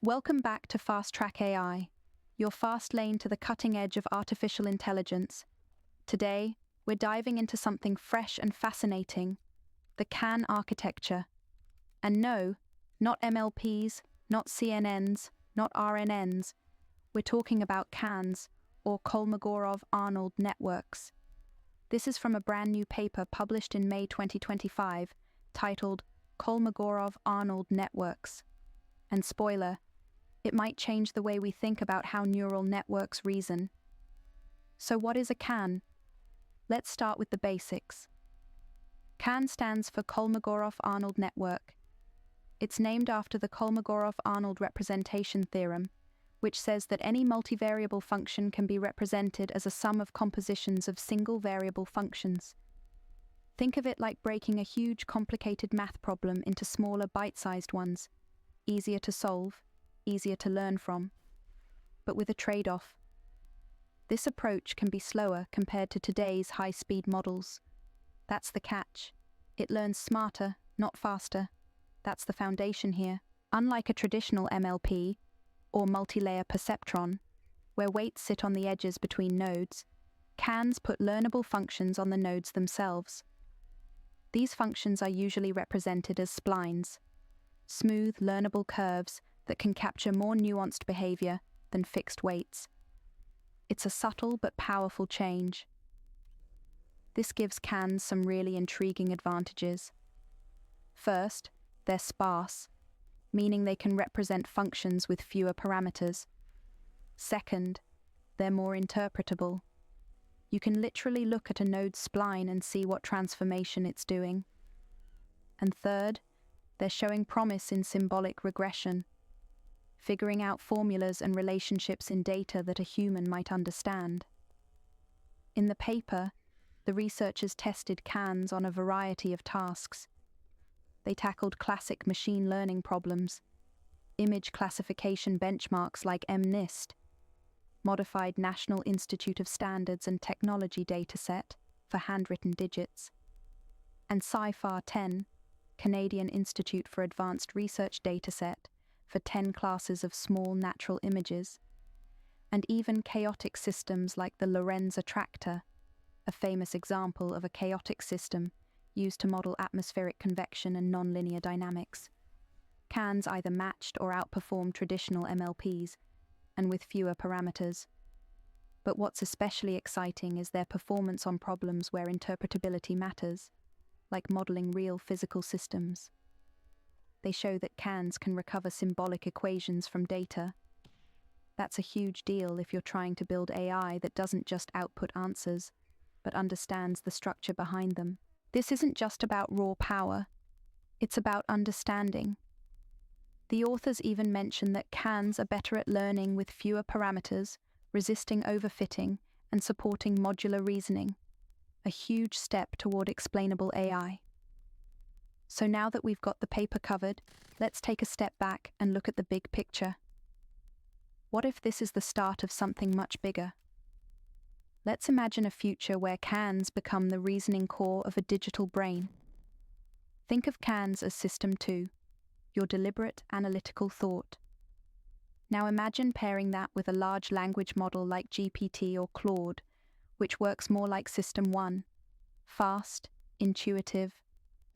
Welcome back to FastTrackAI, your fast lane to the cutting edge of artificial intelligence. Today, we're diving into something fresh and fascinating, the CAN architecture. And no, not MLPs, not CNNs, not RNNs. We're talking about CANs, or Kolmogorov Arnold Networks. This is from a brand new paper published in May 2025, titled Kolmogorov Arnold Networks. And spoiler, it might change the way we think about how neural networks reason. So what is a CAN? Let's start with the basics. CAN stands for Kolmogorov Arnold Network. It's named after the Kolmogorov Arnold representation theorem, which says that any multivariable function can be represented as a sum of compositions of single variable functions. Think of it like breaking a huge complicated math problem into smaller bite-sized ones, easier to solve, easier to learn from, but with a trade-off. This approach can be slower compared to today's high-speed models. That's the catch. It learns smarter, not faster. That's the foundation here. Unlike a traditional MLP, or multi-layer perceptron, where weights sit on the edges between nodes, CANs put learnable functions on the nodes themselves. These functions are usually represented as splines, smooth, learnable curves that can capture more nuanced behavior than fixed weights. It's a subtle but powerful change. This gives CANs some really intriguing advantages. First, they're sparse, meaning they can represent functions with fewer parameters. Second, they're more interpretable. You can literally look at a node's spline and see what transformation it's doing. And third, they're showing promise in symbolic regression, figuring out formulas and relationships in data that a human might understand. In the paper, the researchers tested CANs on a variety of tasks. They tackled classic machine learning problems, image classification benchmarks like MNIST, modified National Institute of Standards and Technology dataset for handwritten digits, and CIFAR-10, Canadian Institute for Advanced Research dataset for 10 classes of small natural images, and even chaotic systems like the Lorenz attractor, a famous example of a chaotic system used to model atmospheric convection and nonlinear dynamics. CANs either matched or outperformed traditional MLPs, and with fewer parameters. But what's especially exciting is their performance on problems where interpretability matters, like modeling real physical systems. They show that CANs can recover symbolic equations from data. That's a huge deal if you're trying to build AI that doesn't just output answers, but understands the structure behind them. This isn't just about raw power, it's about understanding. The authors even mention that CANs are better at learning with fewer parameters, resisting overfitting, and supporting modular reasoning, a huge step toward explainable AI. So now that we've got the paper covered, let's take a step back and look at the big picture. What if this is the start of something much bigger? Let's imagine a future where CANs become the reasoning core of a digital brain. Think of CANs as System 2, your deliberate analytical thought. Now imagine pairing that with a large language model like GPT or Claude, which works more like System 1, fast, intuitive,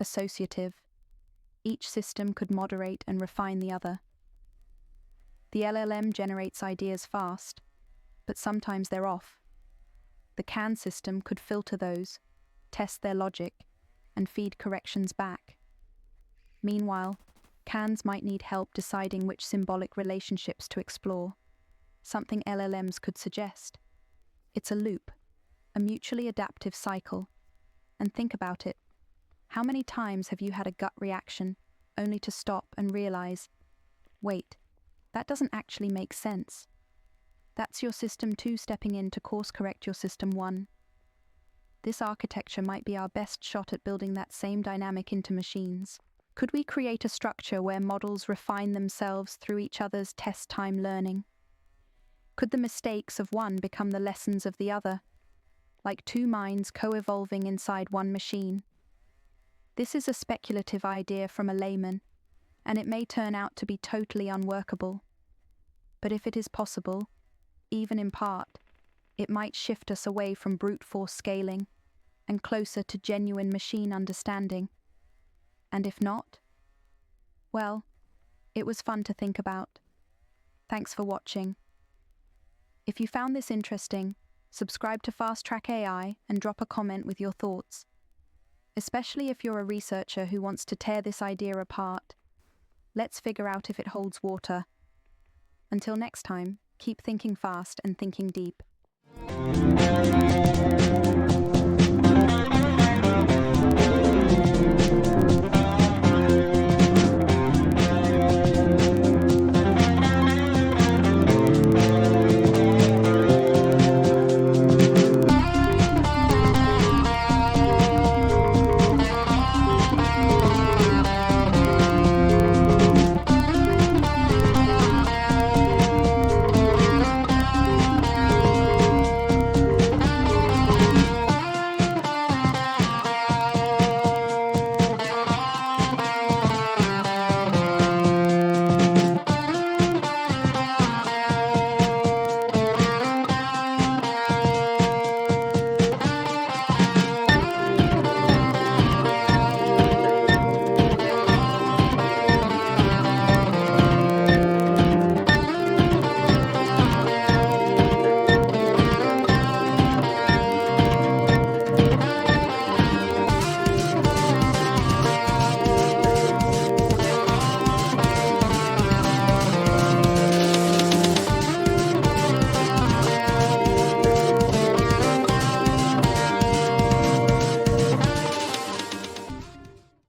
associative. Each system could moderate and refine the other. The LLM generates ideas fast, but sometimes they're off. The CAN system could filter those, test their logic, and feed corrections back. Meanwhile, CANs might need help deciding which symbolic relationships to explore, something LLMs could suggest. It's a loop, a mutually adaptive cycle. And think about it. How many times have you had a gut reaction, only to stop and realize, wait, that doesn't actually make sense? That's your System 2 stepping in to course-correct your System 1. This architecture might be our best shot at building that same dynamic into machines. Could we create a structure where models refine themselves through each other's test-time learning? Could the mistakes of one become the lessons of the other, like two minds co-evolving inside one machine? This is a speculative idea from a layman, and it may turn out to be totally unworkable. But if it is possible, even in part, it might shift us away from brute force scaling and closer to genuine machine understanding. And if not, well, it was fun to think about. Thanks for watching. If you found this interesting, subscribe to Fast Track AI and drop a comment with your thoughts. Especially if you're a researcher who wants to tear this idea apart. Let's figure out if it holds water. Until next time, keep thinking fast and thinking deep.